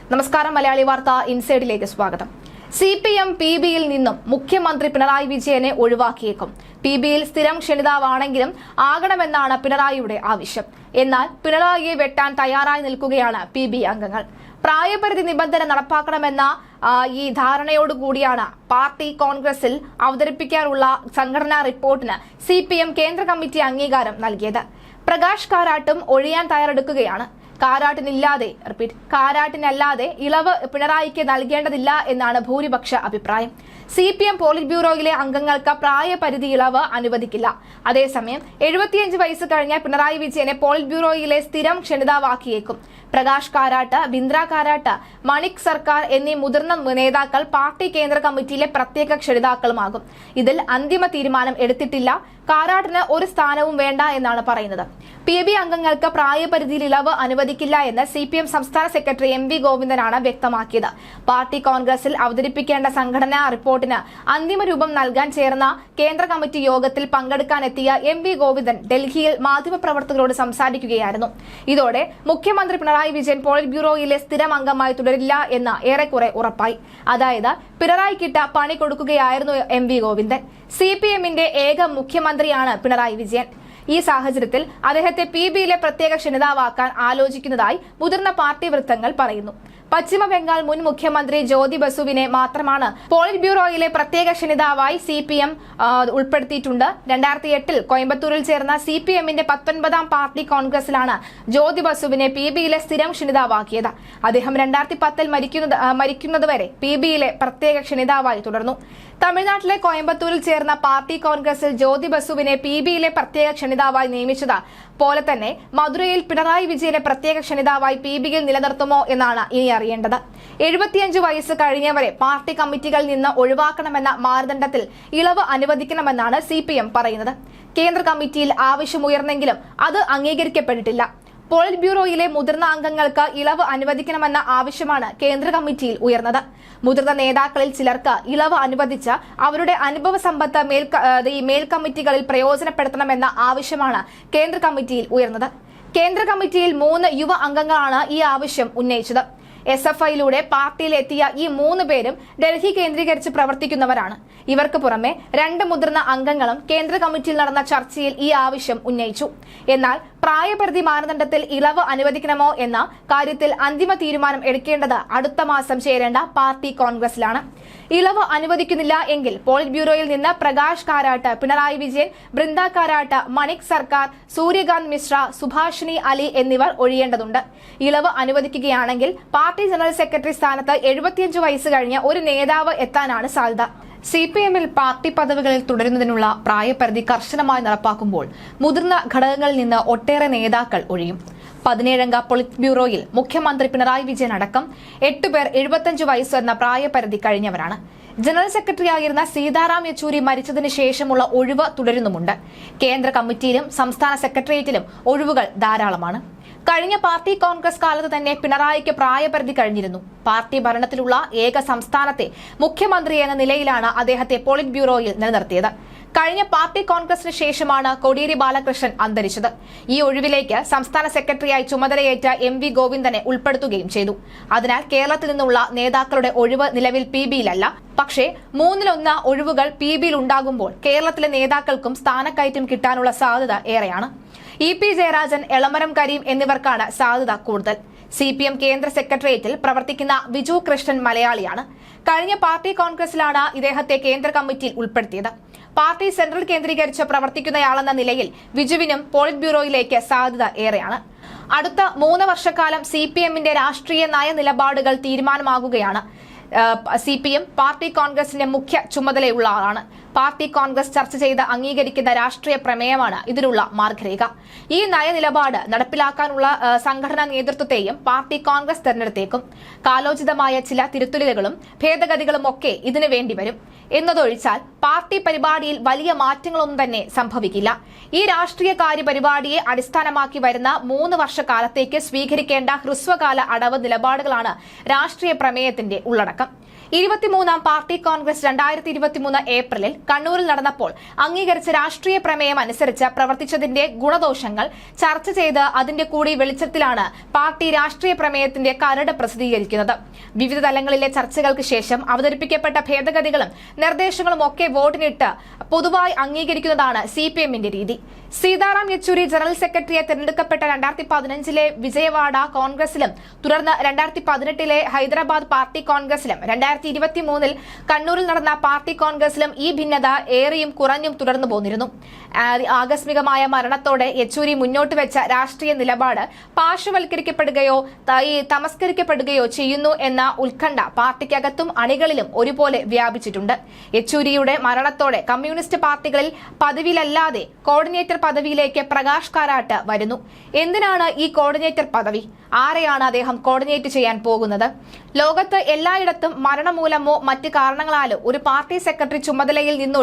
നമസ്കാരം. മലയാളി വാർത്ത ഇൻസൈഡിലേക്ക് സ്വാഗതം. CPM PBയിൽ നിന്നും മുഖ്യമന്ത്രി പിണറായി വിജയനെ ഒഴിവാക്കിയേക്കും. PBയിൽ സ്ഥിരം ക്ഷണിതാവാണെങ്കിലും ആകണമെന്നാണ് പിണറായിയുടെ ആവശ്യം. എന്നാൽ പിണറായിയെ വെട്ടാൻ തയ്യാറായി നിൽക്കുകയാണ് PB അംഗങ്ങൾ. പ്രായപരിധി നിബന്ധന നടപ്പാക്കണമെന്ന ഈ ധാരണയോടുകൂടിയാണ് പാർട്ടി കോൺഗ്രസിൽ അവതരിപ്പിക്കാനുള്ള സംഘടനാ റിപ്പോർട്ടിന് CPM കേന്ദ്ര കമ്മിറ്റി അംഗീകാരം നൽകിയത്. പ്രകാശ് കാരാട്ടും ഒഴിയാൻ തയ്യാറെടുക്കുകയാണ്. കാരാട്ടിനല്ലാതെ ഇളവ് പിണറായിക്ക് നൽകേണ്ടതില്ല എന്നാണ് ഭൂരിപക്ഷ അഭിപ്രായം. CPM പോളിറ്റ് ബ്യൂറോയിലെ അംഗങ്ങൾക്ക് പ്രായപരിധി ഇളവ് അനുവദിക്കില്ല. അതേസമയം 75 വയസ്സ് കഴിഞ്ഞ പിണറായി വിജയനെ പോളിറ്റ് ബ്യൂറോയിലെ സ്ഥിരം ക്ഷണിതാവാക്കിയേക്കും. പ്രകാശ് കാരാട്ട്, ബിന്ദ്ര കാരാട്ട്, മണിക് സർക്കാർ എന്നീ മുതിർന്ന നേതാക്കൾ പാർട്ടി കേന്ദ്ര കമ്മിറ്റിയിലെ പ്രത്യേക ക്ഷണിതാക്കളുമാകും. ഇതിൽ അന്തിമ തീരുമാനം എടുത്തിട്ടില്ല. കാരാട്ടിന് ഒരു സ്ഥാനവും വേണ്ട എന്നാണ് പറയുന്നത്. PB അംഗങ്ങൾക്ക് പ്രായപരിധിയിൽ ഇളവ് അനുവദിക്കില്ല എന്ന് CPM സംസ്ഥാന സെക്രട്ടറി MV ഗോവിന്ദനാണ് വ്യക്തമാക്കിയത്. പാർട്ടി കോൺഗ്രസിൽ അവതരിപ്പിക്കേണ്ട സംഘടനാ റിപ്പോർട്ടിന് അന്തിമ രൂപം നൽകാൻ ചേർന്ന കേന്ദ്ര കമ്മിറ്റി യോഗത്തിൽ പങ്കെടുക്കാനെത്തിയ MV ഗോവിന്ദൻ ഡൽഹിയിൽ മാധ്യമപ്രവർത്തകരോട് സംസാരിക്കുകയായിരുന്നു. ഇതോടെ മുഖ്യമന്ത്രി പിണറായി വിജയൻ പോളിറ്റ് ബ്യൂറോയിലെ സ്ഥിരം അംഗമായി തുടരില്ല എന്ന് ഏറെക്കുറെ ഉറപ്പായി. അതായത് പിണറായിക്കിട്ട പണി കൊടുക്കുകയായിരുന്നു MV ഗോവിന്ദൻ. CPMന്റെ ഏക മുഖ്യമന്ത്രിയാണ് പിണറായി വിജയൻ. ഈ സാഹചര്യത്തിൽ അദ്ദേഹത്തെ PBയിലെ പ്രത്യേക ക്ഷണിതാവാക്കാൻ ആലോചിക്കുന്നതായി മുതിർന്ന പാർട്ടി വൃത്തങ്ങൾ പറയുന്നു. പശ്ചിമ ബംഗാൾ മുൻ മുഖ്യമന്ത്രി ജ്യോതി ബസുവിനെ മാത്രമാണ് പോളിറ്റ് ബ്യൂറോയിലെ പ്രത്യേക ക്ഷണിതാവായി CPM ഉൾപ്പെടുത്തിയിട്ടുണ്ട്. 2008 കോയമ്പത്തൂരിൽ ചേർന്ന CPMന്റെ 19ാം പാർട്ടി കോൺഗ്രസിലാണ് ജ്യോതി ബസുവിനെ PBയിലെ സ്ഥിരം ക്ഷണിതാവാക്കിയത്. അദ്ദേഹം 2010 മരിക്കുന്നതുവരെ PBയിലെ പ്രത്യേക ക്ഷണിതാവായി തുടർന്നു. തമിഴ്നാട്ടിലെ കോയമ്പത്തൂരിൽ ചേർന്ന പാർട്ടി കോൺഗ്രസിൽ ജ്യോതി ബസുവിനെ PBയിലെ പ്രത്യേക ക്ഷണിതാവായി നിയമിച്ചത് പോലെ തന്നെ മധുരയിൽ പിണറായി വിജയനെ പ്രത്യേക ക്ഷണിതാവായി PBയിൽ നിലനിർത്തുമോ എന്നാണ് ഇനി അറിയേണ്ടത്. 75 വയസ്സ് കഴിഞ്ഞവരെ പാർട്ടി കമ്മിറ്റികളിൽ നിന്ന് ഒഴിവാക്കണമെന്ന മാനദണ്ഡത്തിൽ ഇളവ് അനുവദിക്കണമെന്നാണ് CPM പറയുന്നത്. കേന്ദ്ര കമ്മിറ്റിയിൽ ആവശ്യമുയർന്നെങ്കിലും അത് അംഗീകരിക്കപ്പെട്ടിട്ടില്ല. പോളിറ്റ് ബ്യൂറോയിലെ മുതിർന്ന അംഗങ്ങൾക്ക് ഇളവ് അനുവദിക്കണമെന്ന ആവശ്യമാണ് കേന്ദ്ര കമ്മിറ്റിയിൽ ഉയർന്നത്. മുതിർന്ന നേതാക്കളിൽ ചിലർക്ക് ഇളവ് അനുവദിച്ച് അവരുടെ അനുഭവ സമ്പത്ത് മേൽക്കമ്മിറ്റികളിൽ പ്രയോജനപ്പെടുത്തണമെന്ന ആവശ്യമാണ് കേന്ദ്ര കമ്മിറ്റിയിൽ ഉയർന്നത്. കേന്ദ്ര കമ്മിറ്റിയിൽ 3 യുവ അംഗങ്ങളാണ് ഈ ആവശ്യം ഉന്നയിച്ചത്. SFIയിലൂടെ പാർട്ടിയിലെത്തിയ ഈ 3 പേരും ഡൽഹി കേന്ദ്രീകരിച്ച് പ്രവർത്തിക്കുന്നവരാണ്. ഇവർക്ക് പുറമെ 2 മുതിർന്ന അംഗങ്ങളും കേന്ദ്ര കമ്മിറ്റിയിൽ നടന്ന ചർച്ചയിൽ ഈ ആവശ്യം ഉന്നയിച്ചു. എന്നാൽ പ്രായപരിധി മാനദണ്ഡത്തിൽ ഇളവ് അനുവദിക്കണമോ എന്ന കാര്യത്തിൽ അന്തിമ തീരുമാനം എടുക്കേണ്ടത് അടുത്ത മാസം ചേരേണ്ട പാർട്ടി കോൺഗ്രസിലാണ്. ഇളവ് അനുവദിക്കുന്നില്ല എങ്കിൽ പോളിറ്റ് ബ്യൂറോയിൽ നിന്ന് പ്രകാശ് കാരാട്ട്, പിണറായി വിജയൻ, ബൃന്ദ കാരാട്ട്, മണിക് സർക്കാർ, സൂര്യകാന്ത് മിശ്ര, സുഭാഷിണി അലി എന്നിവർ ഒഴിയേണ്ടതുണ്ട്. ഇളവ് അനുവദിക്കുകയാണെങ്കിൽ പാർട്ടി ജനറൽ സെക്രട്ടറി സ്ഥാനത്ത് 75 വയസ്സ് കഴിഞ്ഞ ഒരു നേതാവ് എത്താനാണ് സാധ്യത. CPMൽ പാർട്ടി പദവികളിൽ തുടരുന്നതിനുള്ള പ്രായപരിധി കർശനമായി നടപ്പാക്കുമ്പോൾ മുതിർന്ന ഘടകങ്ങളിൽ നിന്ന് ഒട്ടേറെ നേതാക്കൾ ഒഴിയും. 17അംഗ പോളിറ്റ് ബ്യൂറോയിൽ മുഖ്യമന്ത്രി പിണറായി വിജയൻ അടക്കം 8 പേർ 75 വയസ്സ് എന്ന പ്രായപരിധി കഴിഞ്ഞവരാണ്. ജനറൽ സെക്രട്ടറിയായിരുന്ന സീതാറാം യെച്ചൂരി മരിച്ചതിന് ശേഷമുള്ള ഒഴിവ് തുടരുന്നുമുണ്ട്. കേന്ദ്ര കമ്മിറ്റിയിലും സംസ്ഥാന സെക്രട്ടേറിയറ്റിലും ഒഴിവുകൾ ധാരാളമാണ്. കഴിഞ്ഞ പാർട്ടി കോൺഗ്രസ് കാലത്ത് തന്നെ പിണറായിക്ക് പ്രായപരിധി കഴിഞ്ഞിരുന്നു. പാർട്ടി ഭരണത്തിലുള്ള ഏക സംസ്ഥാനത്തെ മുഖ്യമന്ത്രി എന്ന നിലയിലാണ് അദ്ദേഹത്തെ പോളിറ്റ് ബ്യൂറോയിൽ നിലനിർത്തിയത്. കഴിഞ്ഞ പാർട്ടി കോൺഗ്രസിന് ശേഷമാണ് കോടിയേരി ബാലകൃഷ്ണൻ അന്തരിച്ചത്. ഈ ഒഴിവിലേക്ക് സംസ്ഥാന സെക്രട്ടറിയായി ചുമതലയേറ്റ MV ഗോവിന്ദനെ ഉൾപ്പെടുത്തുകയും ചെയ്തു. അതിനാൽ കേരളത്തിൽ നിന്നുള്ള നേതാക്കളുടെ ഒഴിവ് നിലവിൽ PBയിലല്ല. പക്ഷേ 1/3 ഒഴിവുകൾ PBയിൽ ഉണ്ടാകുമ്പോൾ കേരളത്തിലെ നേതാക്കൾക്കും സ്ഥാനക്കയറ്റം കിട്ടാനുള്ള സാധ്യത ഏറെയാണ്. EP ജയരാജൻ, എളമരം കരീം എന്നിവർക്കാണ് സാധ്യത കൂടുതൽ. CPM കേന്ദ്ര സെക്രട്ടേറിയറ്റിൽ പ്രവർത്തിക്കുന്ന വിജു കൃഷ്ണൻ മലയാളിയാണ്. കഴിഞ്ഞ പാർട്ടി കോൺഗ്രസിലാണ് ഇദ്ദേഹത്തെ കേന്ദ്ര കമ്മിറ്റിയിൽ ഉൾപ്പെടുത്തിയത്. പാർട്ടി സെൻട്രൽ കേന്ദ്രീകരിച്ച് പ്രവർത്തിക്കുന്നയാളെന്ന നിലയിൽ വിജുവിനും പോളിറ്റ് ബ്യൂറോയിലേക്ക് സാധ്യത ഏറെയാണ്. അടുത്ത 3 വർഷക്കാലം CPMന്റെ രാഷ്ട്രീയ നയ നിലപാടുകൾ തീരുമാനമാകുകയാണ്. CPM പാർട്ടി കോൺഗ്രസിന്റെ മുഖ്യ ചുമതലയുള്ള ആളാണ്. പാർട്ടി കോൺഗ്രസ് ചർച്ച ചെയ്ത് അംഗീകരിക്കുന്ന രാഷ്ട്രീയ പ്രമേയമാണ് ഇതിനുള്ള മാർഗരേഖ. ഈ നയനിലപാട് നടപ്പിലാക്കാനുള്ള സംഘടനാ നേതൃത്വത്തെയും പാർട്ടി കോൺഗ്രസ് തെരഞ്ഞെടുത്തേക്കും. കാലോചിതമായ ചില തിരുത്തലുകളും ഭേദഗതികളും ഒക്കെ ഇതിനു വേണ്ടിവരും എന്നതൊഴിച്ചാൽ പാർട്ടി പരിപാടിയിൽ വലിയ മാറ്റങ്ങളൊന്നും തന്നെ സംഭവിക്കില്ല. ഈ രാഷ്ട്രീയ കാര്യ പരിപാടിയെ അടിസ്ഥാനമാക്കി വരുന്ന 3 വർഷക്കാലത്തേക്ക് സ്വീകരിക്കേണ്ട ഹ്രസ്വകാല അടവ് നിലപാടുകളാണ് രാഷ്ട്രീയ പ്രമേയത്തിന്റെ ഉള്ളടക്കം. 23-ാം പാർട്ടി കോൺഗ്രസ് 2023 ഏപ്രിലിൽ കണ്ണൂരിൽ നടന്നപ്പോൾ അംഗീകരിച്ച രാഷ്ട്രീയ പ്രമേയം അനുസരിച്ച് പ്രവർത്തിച്ചതിന്റെ ഗുണദോഷങ്ങൾ ചർച്ച ചെയ്ത് അതിന്റെ കൂടി വെളിച്ചത്തിലാണ് പാർട്ടി രാഷ്ട്രീയ പ്രമേയത്തിന്റെ കരട് പ്രസിദ്ധീകരിക്കുന്നത്. വിവിധ തലങ്ങളിലെ ചർച്ചകൾക്ക് ശേഷം അവതരിപ്പിക്കപ്പെട്ട ഭേദഗതികളും നിർദ്ദേശങ്ങളും ഒക്കെ വോട്ടിനിട്ട് പൊതുവായി അംഗീകരിക്കുന്നതാണ് CPM-ന്റെ രീതി. സീതാറാം യെച്ചൂരി ജനറൽ സെക്രട്ടറിയെ തെരഞ്ഞെടുക്കപ്പെട്ട 2015-ലെ വിജയവാഡ കോൺഗ്രസിലും തുടർന്ന് 2018-ലെ ഹൈദരാബാദ് പാർട്ടി കോൺഗ്രസിലും 2023-ൽ കണ്ണൂരിൽ നടന്ന പാർട്ടി കോൺഗ്രസിലും ഈ ഭിന്നത ഏറിയും കുറഞ്ഞും തുടർന്നു പോന്നിരുന്നു. ആകസ്മികമായ മരണത്തോടെ യെച്ചൂരി മുന്നോട്ട് വെച്ച രാഷ്ട്രീയ നിലപാട് പാർശ്വവൽക്കരിക്കപ്പെടുകയോ തമസ്കരിക്കപ്പെടുകയോ ചെയ്യുന്നു എന്ന ഉത്കണ്ഠ പാർട്ടിക്കകത്തും അണികളിലും ഒരുപോലെ വ്യാപിച്ചിട്ടുണ്ട്. യെച്ചൂരിയുടെ മരണത്തോടെ കമ്മ്യൂണിസ്റ്റ് പാർട്ടികളിൽ പദവിയിലല്ലാതെ കോർഡിനേറ്റർ പദവിയിലേക്ക് പ്രകാശ് കാരാട്ട് വരുന്നു. എന്തിനാണ് ഈ കോർഡിനേറ്റർ പദവി? ആരെയാണ് അദ്ദേഹം കോർഡിനേറ്റ് ചെയ്യാൻ പോകുന്നത്? ലോകത്ത് എല്ലായിടത്തും മരണമൂലമോ മറ്റ് കാരണങ്ങളാലോ ഒരു പാർട്ടി സെക്രട്ടറി ചുമതലയിൽ നിന്ന്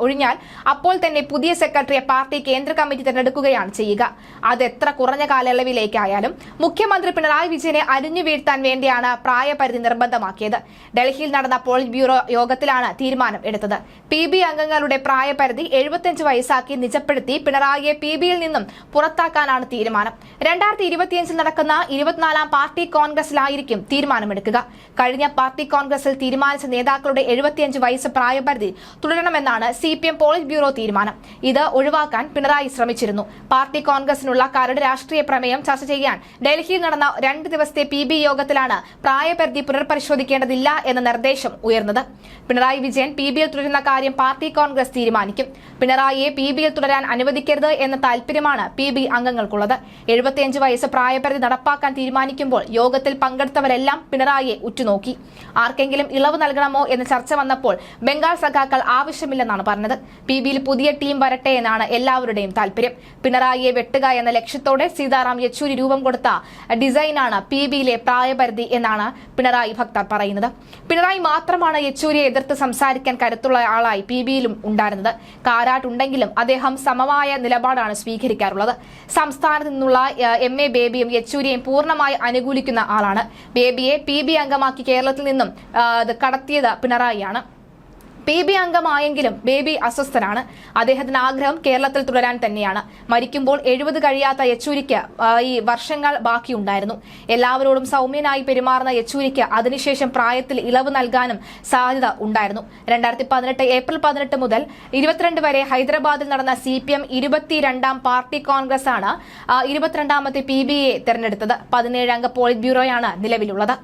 ഒഴിഞ്ഞാൽ അപ്പോൾ തന്നെ പുതിയ സെക്രട്ടറിയെ പാർട്ടി കേന്ദ്ര കമ്മിറ്റി തിരഞ്ഞെടുക്കുകയാണ് ചെയ്യുക. അത് എത്ര കുറഞ്ഞ കാലയളവിലേക്കായാലും. മുഖ്യമന്ത്രി പിണറായി വിജയനെ അരിഞ്ഞു വീഴ്ത്താൻ വേണ്ടിയാണ് പ്രായപരിധി നിർബന്ധമാക്കിയത്. ഡൽഹിയിൽ നടന്ന പോളിറ്റ് ബ്യൂറോ യോഗത്തിലാണ് തീരുമാനം എടുത്തത്. PB അംഗങ്ങളുടെ പ്രായപരിധി 75 വയസ്സാക്കി നിജപ്പെടുത്തി പിണറായിയെ PBയിൽ നിന്നും പുറത്താക്കാനാണ് തീരുമാനം. 2025-ൽ നടക്കുന്ന 24-ാം പാർട്ടി കോൺഗ്രസിലായിരിക്കും തീരുമാനമെടുക്കുക. കഴിഞ്ഞ പാർട്ടി കോൺഗ്രസിൽ തീരുമാനിച്ച നേതാക്കളുടെ 75 വയസ്സ് പ്രായപരിധി തുടരണമെന്നാണ് CPM പോളിറ്റ് ബ്യൂറോ തീരുമാനം. ഇത് ഒഴിവാക്കാൻ പിണറായി ശ്രമിച്ചിരുന്നു. പാർട്ടി കോൺഗ്രസിനുള്ള കരട് രാഷ്ട്രീയ പ്രമേയം ചർച്ച ചെയ്യാൻ ഡൽഹിയിൽ നടന്ന 2 ദിവസത്തെ PB യോഗത്തിലാണ് പ്രായപരിധി പുനർപരിശോധിക്കേണ്ടതില്ല എന്ന നിർദ്ദേശം ഉയർന്നത്. പിണറായി വിജയൻ PBയിൽ തുടരുന്ന കാര്യം പാർട്ടി കോൺഗ്രസ് തീരുമാനിക്കും. പിണറായിയെ PBയിൽ തുടരാൻ അനുവദിക്കരുത് എന്ന താൽപര്യമാണ് PB അംഗങ്ങൾക്കുള്ളത്. 75 വയസ്സ് പ്രായപരിധി നടപ്പാക്കാൻ തീരുമാനിക്കുമ്പോൾ യോഗത്തിൽ പങ്കെടുത്തവരെല്ലാം പിണറായിയെ ഉറ്റുനോക്കി. ആർക്കെങ്കിലും ഇളവ് നൽകണമോ എന്ന ചർച്ച വന്നപ്പോൾ ബംഗാൾ സഖാക്കൾ ആവശ്യമില്ലെന്നാണ് പറഞ്ഞത്. PBയിൽ പുതിയ ടീം വരട്ടെ എന്നാണ് എല്ലാവരുടെയും താൽപര്യം. പിണറായിയെ വെട്ടുക എന്ന ലക്ഷ്യത്തോടെ സീതാറാം യെച്ചൂരി രൂപം കൊടുത്ത ഡിസൈനാണ് PBയിലെ പ്രായപരിധി എന്നാണ് പിണറായി ഭക്തർ പറയുന്നത്. പിണറായി മാത്രമാണ് യെച്ചൂരിയെ എതിർത്ത് സംസാരിക്കാൻ കരുത്തുള്ള ആളായി PBയിലും ഉണ്ടായിരുന്നത്. കാരാട്ടുണ്ടെങ്കിലും അദ്ദേഹം സമമായ നിലപാടാണ് സ്വീകരിക്കാറുള്ളത്. സംസ്ഥാനത്ത് നിന്നുള്ള MA ബേബിയും യെച്ചൂരിയെയും പൂർണ്ണമായി അനുകൂലിക്കുന്ന ആളാണ്. ബേബിയെ PB അംഗമാക്കി കേരളത്തിൽ നിന്നും കടത്തിയത് പിണറായിയാണ്. PB അംഗമായെങ്കിലും baby അസ്വസ്ഥനാണ്. അദ്ദേഹത്തിന് ആഗ്രഹം കേരളത്തിൽ തുടരാൻ തന്നെയാണ്. മരിക്കുമ്പോൾ 70 കഴിയാത്ത യെച്ചൂരിക്ക് ഈ വർഷങ്ങൾ ബാക്കിയുണ്ടായിരുന്നു. എല്ലാവരോടും സൗമ്യനായി പെരുമാറുന്ന യെച്ചൂരിക്ക് അതിനുശേഷം പ്രായത്തിൽ ഇളവ് നൽകാനും സാധ്യത ഉണ്ടായിരുന്നു. 2018 ഏപ്രിൽ 18 മുതൽ 22 വരെ ഹൈദരാബാദിൽ നടന്ന CPM 22-ാം പാർട്ടി കോൺഗ്രസ് ആണ് 22-ാമത്തെ PBയെ തെരഞ്ഞെടുത്തത്. 17 അംഗ പോളിറ്റ് ബ്യൂറോയാണ് നിലവിലുള്ളത്.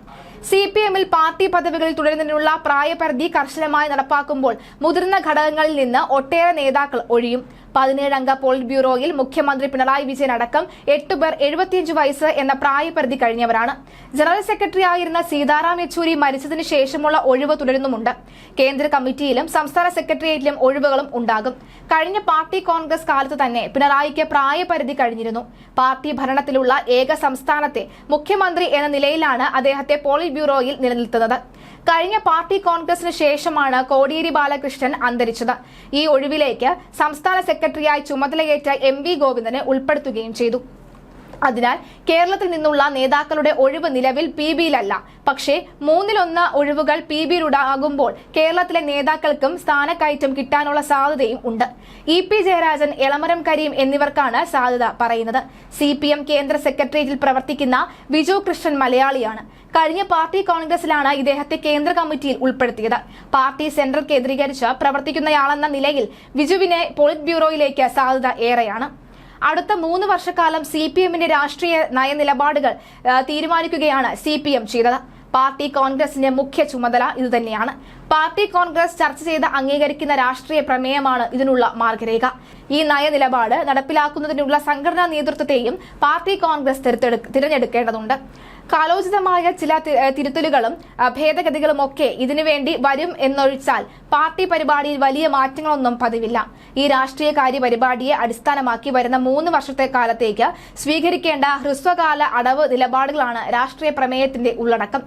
CPM-ൽ പാർട്ടി പദവികളിൽ തുടരുന്നതിനുള്ള പ്രായപരിധി കർശനമായി നടപ്പാക്കുമ്പോൾ മുതിർന്ന ഘടകങ്ങളിൽ നിന്ന് ഒട്ടേറെ നേതാക്കൾ ഒഴിയും. 17 അംഗ പോളിറ്റ് ബ്യൂറോയിൽ മുഖ്യമന്ത്രി പിണറായി വിജയൻ അടക്കം 8 പേർ 75 വയസ്സ് എന്ന പ്രായപരിധി കഴിഞ്ഞവരാണ്. ജനറൽ സെക്രട്ടറി ആയിരുന്ന സീതാറാം യെച്ചൂരി മരിച്ചതിന് ശേഷമുള്ള ഒഴിവ് തുടരുന്നുമുണ്ട്. കേന്ദ്ര കമ്മിറ്റിയിലും സംസ്ഥാന സെക്രട്ടേറിയറ്റിലും ഒഴിവുകളും ഉണ്ടാകും. കഴിഞ്ഞ പാർട്ടി കോൺഗ്രസ് കാലത്ത് തന്നെ പിണറായിക്ക് പ്രായപരിധി കഴിഞ്ഞിരുന്നു. പാർട്ടി ഭരണത്തിലുള്ള ഏക സംസ്ഥാനത്തെ മുഖ്യമന്ത്രി എന്ന നിലയിലാണ് അദ്ദേഹത്തെ പോളിറ്റ് ബ്യൂറോയിൽ നിലനിർത്തുന്നത്. കഴിഞ്ഞ പാർട്ടി കോൺഗ്രസിന് ശേഷമാണ് കോടിയേരി ബാലകൃഷ്ണൻ അന്തരിച്ചത്. ഈ ഒഴിവിലേക്ക് സംസ്ഥാന സെക്രട്ടറിയായി ചുമതലയേറ്റ MV ഗോവിന്ദനെ ഉൾപ്പെടുത്തുകയും ചെയ്തു. അതിനാൽ കേരളത്തിൽ നിന്നുള്ള നേതാക്കളുടെ ഒഴിവ് നിലവിൽ PBയിലല്ല. പക്ഷേ 1/3 ഒഴിവുകൾ PBയിലുണ്ടാകുമ്പോൾ കേരളത്തിലെ നേതാക്കൾക്കും സ്ഥാനക്കയറ്റം കിട്ടാനുള്ള സാധ്യതയും ഉണ്ട്. EP ജയരാജൻ, എളമരം കരീം എന്നിവർക്കാണ് സാധ്യത പറയുന്നത്. CPM കേന്ദ്ര സെക്രട്ടേറിയറ്റിൽ പ്രവർത്തിക്കുന്ന വിജു കൃഷ്ണൻ മലയാളിയാണ്. കഴിഞ്ഞ പാർട്ടി കോൺഗ്രസിലാണ് ഇദ്ദേഹത്തെ കേന്ദ്ര കമ്മിറ്റിയിൽ ഉൾപ്പെടുത്തിയത്. പാർട്ടി സെൻട്രൽ കേന്ദ്രീകരിച്ച് പ്രവർത്തിക്കുന്നയാളെന്ന നിലയിൽ വിജുവിനെ പോളിറ്റ് ബ്യൂറോയിലേക്ക് സാധ്യത ഏറെയാണ്. അടുത്ത 3 വർഷക്കാലം CPM-ന്റെ രാഷ്ട്രീയ നയനിലപാടുകൾ തീരുമാനിക്കുകയാണ് CPM ചെയ്തത്. പാർട്ടി കോൺഗ്രസിന്റെ മുഖ്യ ചുമതല ഇതുതന്നെയാണ്. പാർട്ടി കോൺഗ്രസ് ചർച്ച ചെയ്ത് അംഗീകരിക്കുന്ന രാഷ്ട്രീയ പ്രമേയമാണ് ഇതിനുള്ള മാർഗരേഖ. ഈ നയനിലപാട് നടപ്പിലാക്കുന്നതിനുള്ള സംഘടനാ നേതൃത്വത്തെയും പാർട്ടി കോൺഗ്രസ് തിരഞ്ഞെടുക്കേണ്ടതുണ്ട്. കാലോചിതമായ ചില തിരുത്തലുകളും ഭേദഗതികളും ഒക്കെ ഇതിനുവേണ്ടി വരും എന്നൊഴിച്ചാൽ പാർട്ടി പരിപാടിയിൽ വലിയ മാറ്റങ്ങളൊന്നും പതിവില്ല. ഈ രാഷ്ട്രീയ കാര്യ പരിപാടിയെ അടിസ്ഥാനമാക്കി വരുന്ന 3 വർഷത്തെ കാലത്തേക്ക് സ്വീകരിക്കേണ്ട ഹ്രസ്വകാല അടവ് നിലപാടുകളാണ് രാഷ്ട്രീയ പ്രമേയത്തിന്റെ ഉള്ളടക്കം.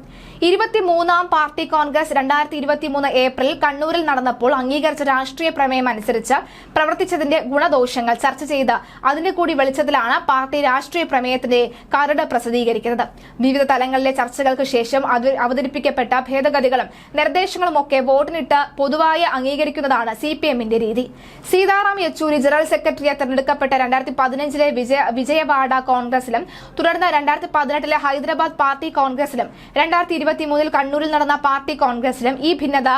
23-ാം പാർട്ടി കോൺഗ്രസ് 2023 ഏപ്രിലിൽ കണ്ണൂരിൽ നടന്നപ്പോൾ അംഗീകരിച്ച രാഷ്ട്രീയ പ്രമേയം അനുസരിച്ച് പ്രവർത്തിച്ചതിന്റെ ഗുണദോഷങ്ങൾ ചർച്ച ചെയ്ത് അതിന്റെ കൂടി വെളിച്ചത്തിലാണ് പാർട്ടി രാഷ്ട്രീയ പ്രമേയത്തിന്റെ കരട് പ്രസിദ്ധീകരിക്കുന്നത്. വിവിധ തലങ്ങളിലെ ചർച്ചകൾക്ക് ശേഷം അവതരിപ്പിക്കപ്പെട്ട ഭേദഗതികളും നിർദ്ദേശങ്ങളും ഒക്കെ വോട്ടിനിട്ട് പൊതുവായി അംഗീകരിക്കുന്നതാണ് CPMന്റെ രീതി. സീതാറാം യെച്ചൂരി ജനറൽ സെക്രട്ടറിയെ തെരഞ്ഞെടുക്കപ്പെട്ട 2015 വിജയവാഡ കോൺഗ്രസിലും തുടർന്ന് 2018 ഹൈദരാബാദ് പാർട്ടി കോൺഗ്രസിലും 2023 കണ്ണൂരിൽ നടന്ന പാർട്ടി കോൺഗ്രസിലും ഈ ഭിന്നത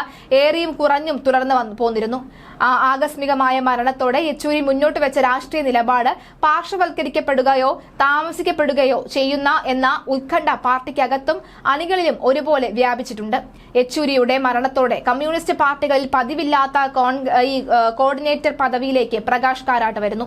ഏറിയും കുറഞ്ഞും തുടർന്ന് പോന്നിരുന്നു. ആകസ്മികമായ മരണത്തോടെ യെച്ചൂരി മുന്നോട്ട് വെച്ച രാഷ്ട്രീയ നിലപാട് പാർശ്വവൽക്കരിക്കപ്പെടുകയോ താമസിക്കപ്പെടുകയോ ചെയ്യുന്ന എന്ന ഉത്കണ്ഠ പാർട്ടിക്കകത്തും അണികളിലും ഒരുപോലെ വ്യാപിച്ചിട്ടുണ്ട്. യെച്ചൂരിയുടെ മരണത്തോടെ കമ്മ്യൂണിസ്റ്റ് പാർട്ടികളിൽ പതിവില്ലാത്ത കോർഡിനേറ്റർ പദവിയിലേക്ക് പ്രകാശ് കാരാട്ട് വരുന്നു.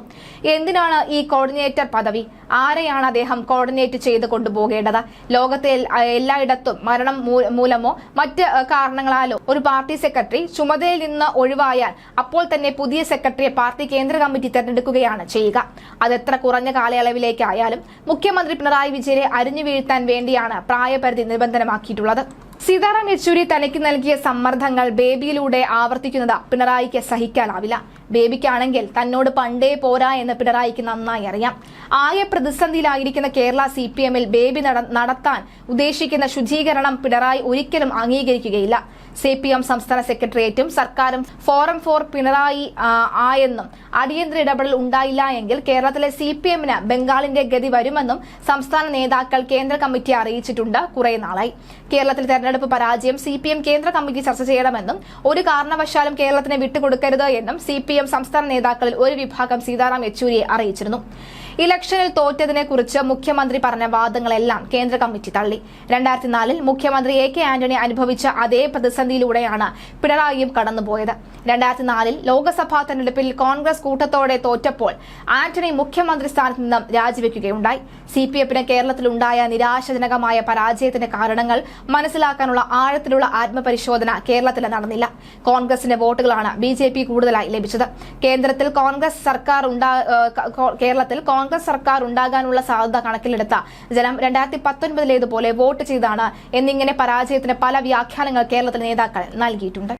എന്തിനാണ് ഈ കോർഡിനേറ്റർ പദവി? ആരെയാണ് അദ്ദേഹം കോർഡിനേറ്റ് ചെയ്ത് കൊണ്ടുപോകേണ്ടത്? ലോകത്തെ എല്ലായിടത്തും മരണം മൂലമോ മറ്റ് കാരണങ്ങളാലോ ഒരു പാർട്ടി സെക്രട്ടറി ചുമതലയിൽ നിന്ന് ഒഴിവായാൽ അപ്പോൾ തന്നെ പുതിയ സെക്രട്ടറിയെ പാർട്ടി കേന്ദ്ര കമ്മിറ്റി തെരഞ്ഞെടുക്കുകയാണ് ചെയ്യുക. അതെത്ര കുറഞ്ഞ കാലയളവിലേക്കായാലും മുഖ്യമന്ത്രി പിണറായി വിജയനെ അരിഞ്ഞു വീഴ്ത്താൻ വേണ്ടിയാണ് പ്രായപരിധി നിബന്ധനമാക്കിയിട്ടുള്ളത്. സീതാറാം യെച്ചൂരി തനിക്ക് നൽകിയ സമ്മർദ്ദങ്ങൾ ബേബിയിലൂടെ ആവർത്തിക്കുന്നത് പിണറായിക്ക് സഹിക്കാനാവില്ല. ബേബിക്കാണെങ്കിൽ തന്നോട് പണ്ടേ പോരാ എന്ന് പിണറായിക്ക് നന്നായി അറിയാം. ആകെ പ്രതിസന്ധിയിലായിരിക്കുന്ന കേരള CPMൽ ബേബി നടത്താൻ ഉദ്ദേശിക്കുന്ന ശുചീകരണം പിണറായി ഒരിക്കലും അംഗീകരിക്കുകയില്ല. CPM സംസ്ഥാന സെക്രട്ടേറിയറ്റും സർക്കാരും ഫോറം ഫോർ പിണറായി ആയെന്നും അടിയന്തര ഇടപെടൽ ഉണ്ടായില്ല എങ്കിൽ കേരളത്തിലെ CPMന് ബംഗാളിന്റെ ഗതി വരുമെന്നും സംസ്ഥാന നേതാക്കൾ കേന്ദ്ര കമ്മിറ്റിയെ അറിയിച്ചിട്ടുണ്ട് കുറെ നാളായി. കേരളത്തിൽ തെരഞ്ഞെടുപ്പ് പരാജയം CPM കേന്ദ്ര കമ്മിറ്റി ചർച്ച ചെയ്യണമെന്നും ഒരു കാരണവശാലും കേരളത്തിനെ വിട്ടുകൊടുക്കരുത് എന്നും CPM സംസ്ഥാന നേതാക്കളിൽ ഒരു വിഭാഗം സീതാറാം യെച്ചൂരിയെ അറിയിച്ചിരുന്നു. ഇലക്ഷനിൽ തോറ്റതിനെ കുറിച്ച് മുഖ്യമന്ത്രി പറഞ്ഞ വാദങ്ങളെല്ലാം കേന്ദ്ര കമ്മിറ്റി തള്ളി. 2004 മുഖ്യമന്ത്രി AK ആന്റണി അനുഭവിച്ച അതേ പ്രതിസന്ധിയിലൂടെയാണ് പിണറായിയും കടന്നുപോയത്. 2004 ലോക്സഭാ തെരഞ്ഞെടുപ്പിൽ കോൺഗ്രസ് കൂട്ടത്തോടെ തോറ്റപ്പോൾ ആന്റണി മുഖ്യമന്ത്രി സ്ഥാനത്ത് നിന്നും രാജിവെക്കുകയുണ്ടായി. CPMന് കേരളത്തിലുണ്ടായ നിരാശാജനകമായ പരാജയത്തിന്റെ കാരണങ്ങൾ മനസ്സിലാക്കാനുള്ള ആഴത്തിലുള്ള ആത്മപരിശോധന കേരളത്തിൽ നടന്നില്ല. കോൺഗ്രസിന്റെ വോട്ടുകളാണ് BJP കൂടുതലായി ലഭിച്ചത്. കേന്ദ്രത്തിൽ കോൺഗ്രസ് സർക്കാർ ഉണ്ടാകാനുള്ള സാധ്യത കണക്കിലെടുത്ത ജനം 2019 വോട്ട് ചെയ്താണ് എന്നിങ്ങനെ പരാജയത്തിന് പല വ്യാഖ്യാനങ്ങൾ കേരളത്തിലെ നേതാക്കൾ നൽകിയിട്ടുണ്ട്.